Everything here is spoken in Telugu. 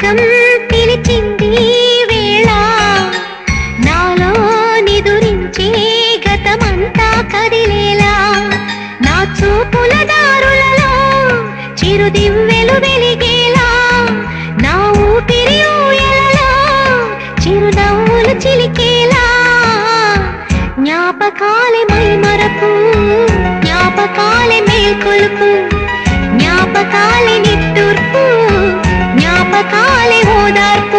జ్ఞాపకం పిలిచింది వేళ నాలో నిదురించే గతమంతా కదిలేలా నా చూపుల దారులలో చిరుదివ్వెలు వెలిగేలా నా ఊపిరి ఊయలలో చిరునవ్వులు చిలికేలా జ్ఞాపకాలే మైమరపు జ్ఞాపకాలే మేల్కొలుపు జ్ఞాపకాలే నిట్టూర్పు జ్ఞాపకాలే ఓదార్పు